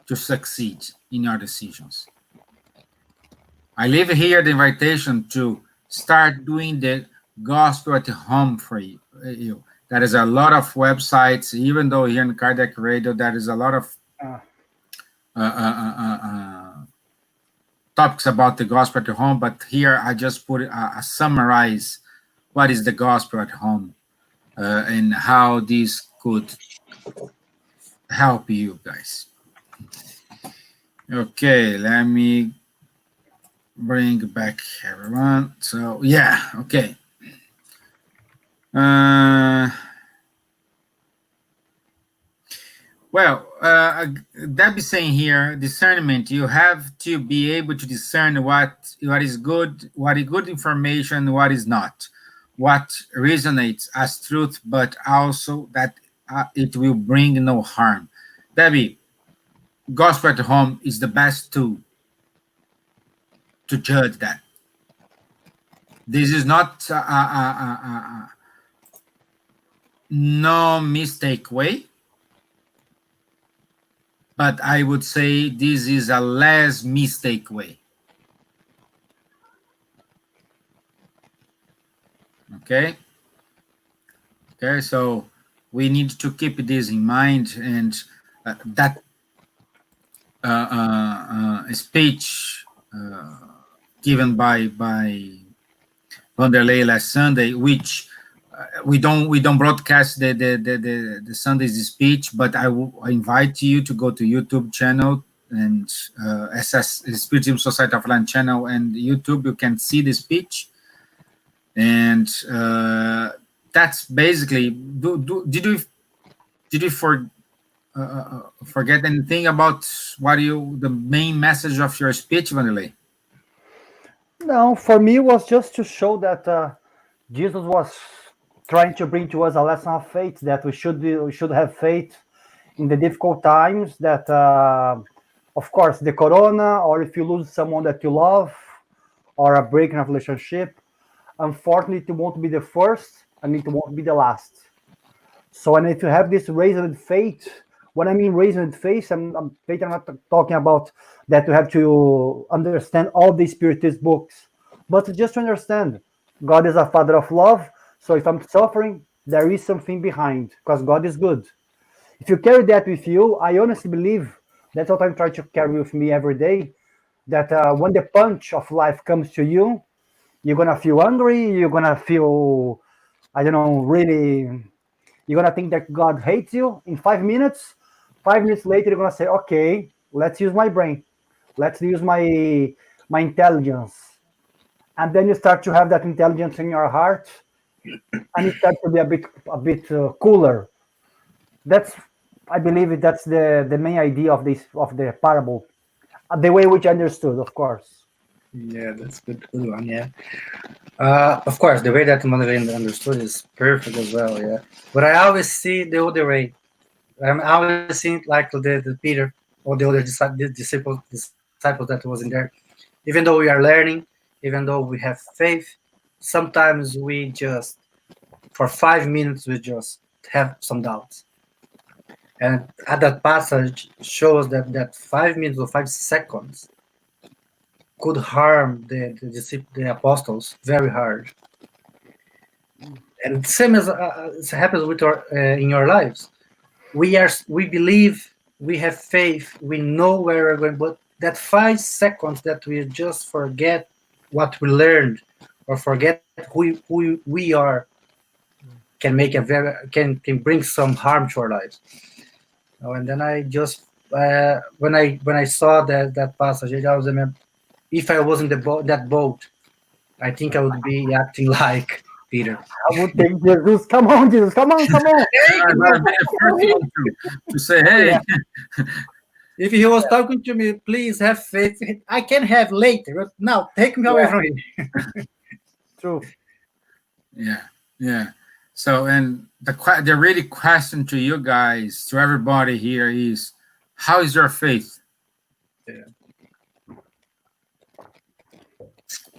to succeed in your decisions. I leave here the invitation to start doing the gospel at home for you. There is a lot of websites, even though here in Cardiac Radio, there is a lot of topics about the gospel at home, but here I just put a summarize what is the gospel at home and how this could help you guys. Okay, let me bring back everyone. So yeah, okay. Well, Debbie's saying here, discernment. You have to be able to discern what is good information, what is not, what resonates as truth, but also that it will bring no harm. Debbie, gospel at home is the best tool to judge that. This is not no mistake way, but I would say this is a less mistake way. Okay, so we need to keep this in mind, and that speech given by Vanderlei last Sunday, which we don't broadcast the Sunday's speech, but I invite you to go to YouTube channel and Spiritism Society of Ireland channel and YouTube. You can see the speech, and that's basically. Did you forget anything about the main message of your speech, Vanderlei? No, for me it was just to show that Jesus was trying to bring to us a lesson of faith, that we should have faith in the difficult times, that of course the corona, or if you lose someone that you love, or a breaking of relationship, unfortunately it won't be the first and it won't be the last. So, and if you have this raised faith, when I mean raised faith, I'm not talking about that you have to understand all the Spiritist books, but just to understand God is a Father of love. So if I'm suffering, there is something behind, because God is good. If you carry that with you, I honestly believe that's what I'm trying to carry with me every day, that when the punch of life comes to you, you're going to feel hungry, you're going to feel, I don't know, really, you're going to think that God hates you in 5 minutes. 5 minutes later, you're going to say, okay, let's use my brain. Let's use my intelligence. And then you start to have that intelligence in your heart, and it starts to be a bit cooler. I believe that's the main idea of the parable, the way which I understood, of course. Yeah, that's good one. Yeah, of course, the way that Madeleine understood is perfect as well. Yeah, but I always see the other way. I'm always seeing like the Peter or the other disciples that was in there. Even though we are learning, even though we have faith, sometimes we just, for 5 minutes, we just have some doubts. And at that passage shows that 5 minutes or 5 seconds could harm the apostles very hard. And same as it happens with our in your lives. We believe, we have faith, we know where we're going, but that 5 seconds that we just forget what we learned or forget who we are can make a can bring some harm to our lives. And then I just when I saw that passage, I was if I was in that boat, I think I would be acting like Peter. I would think Jesus, come on, Jesus, come on, come on. I'm gonna be the first one to say, hey, Yeah. If he was talking to me, please have faith. I can have later, but now take me away Yeah. from him. True. yeah. So, and the really question to you guys, to everybody here is, how is your faith? Yeah.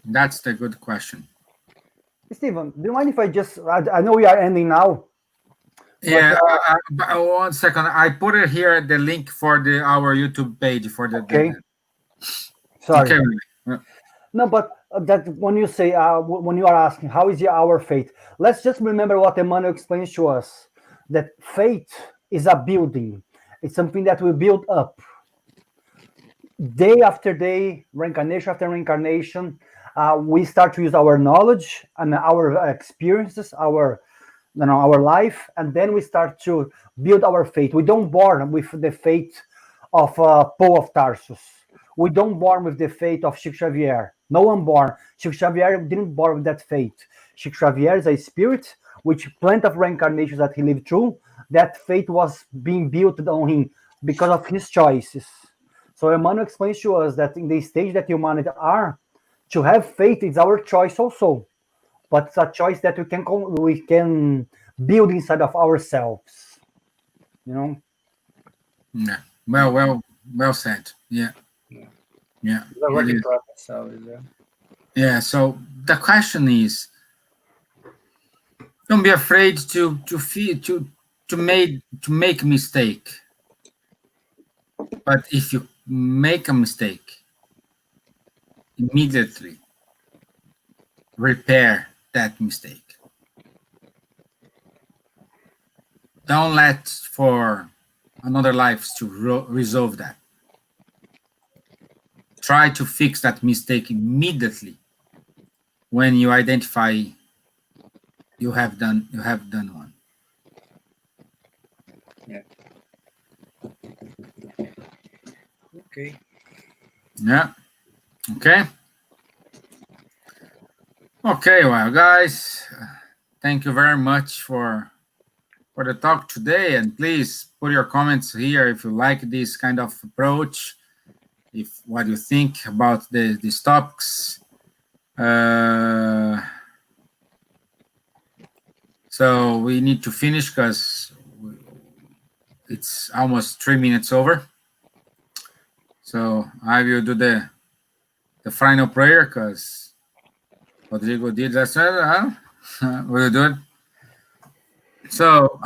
That's the good question. Stephen, do you mind if I know we are ending now. Yeah, but 1 second. I put it here, the link for our YouTube page for the. Okay. Sorry. Okay. No, but that when you say when you are asking how is our faith, let's just remember what Emmanuel explains to us, that faith is a building. It's something that we build up day after day, reincarnation after reincarnation. We start to use our knowledge and our experiences, our life, and then we start to build our faith. We don't born with the faith of Paul of Tarsus. We don't born with the faith of Chico Xavier. No one born. Chico Xavier didn't born with that faith. Chico Xavier is a spirit which plenty of reincarnations that he lived through. That faith was being built on him because of his choices. So Emmanuel explains to us that in the stage that humanity are, to have faith is our choice also, but it's a choice that we can build inside of ourselves. You know. Yeah. Well said. Yeah. It's a working process. So Yeah. So the question is, don't be afraid to make mistake. But if you make a mistake, immediately repair that mistake. Don't let for another life to resolve that. Try to fix that mistake immediately when you identify you have done one. yeah. Okay. Yeah. Okay. Okay, well, guys, thank you very much for the talk today, and please put your comments here if you like this kind of approach, if what you think about these topics. So we need to finish because it's almost 3 minutes over. So I will do the final prayer because Rodrigo did that. We'll do it. So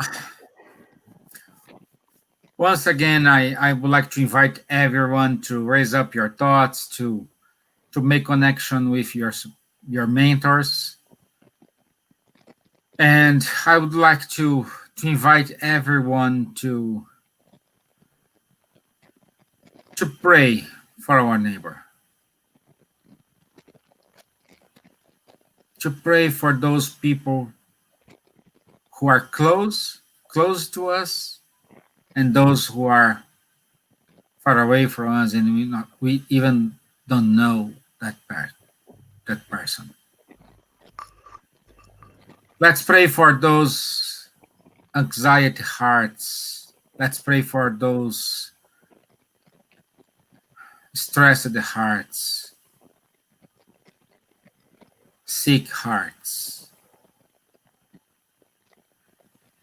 once again, I would like to invite everyone to raise up your thoughts, to make connection with your mentors. And I would like to invite everyone to pray for our neighbor. To pray for those people who are close to us, and those who are far away from us, and we even don't know that person. Let's pray for those anxiety hearts. Let's pray for those stressed hearts, sick hearts.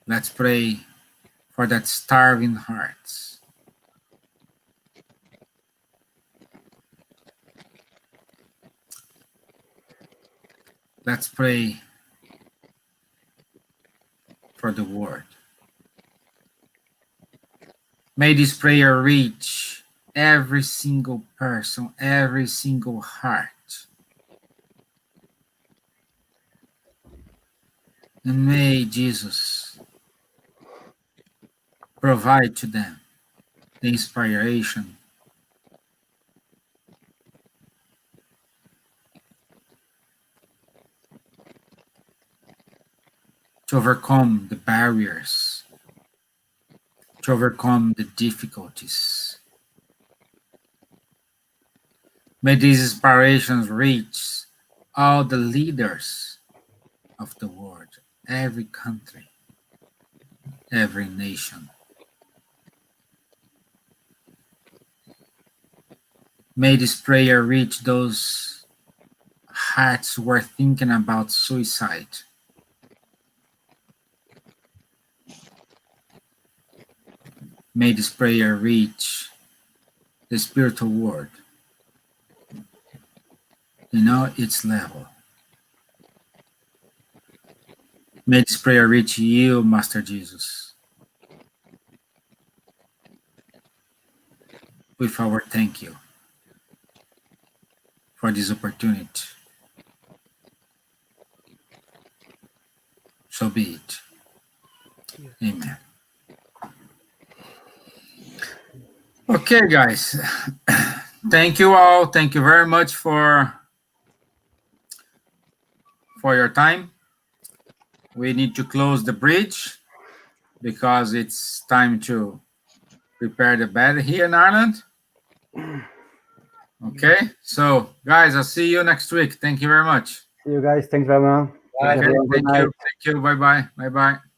Let's pray for that starving hearts. Let's pray for the world. May this prayer reach every single person, every single heart. And may Jesus provide to them the inspiration to overcome the barriers, to overcome the difficulties. May these inspirations reach all the leaders of the world, every country, every nation. May this prayer reach those hearts who are thinking about suicide. May this prayer reach the spiritual world, its level. May this prayer reach you, Master Jesus, with our thank you for this opportunity. So be it. Amen. Okay, guys. Thank you all. Thank you very much for your time. We need to close the bridge because it's time to prepare the bed here in Ireland. Okay, so guys, I'll see you next week. Thank you very much. See you guys. Thanks very much. Bye. Okay, thank you. Bye bye. Bye bye.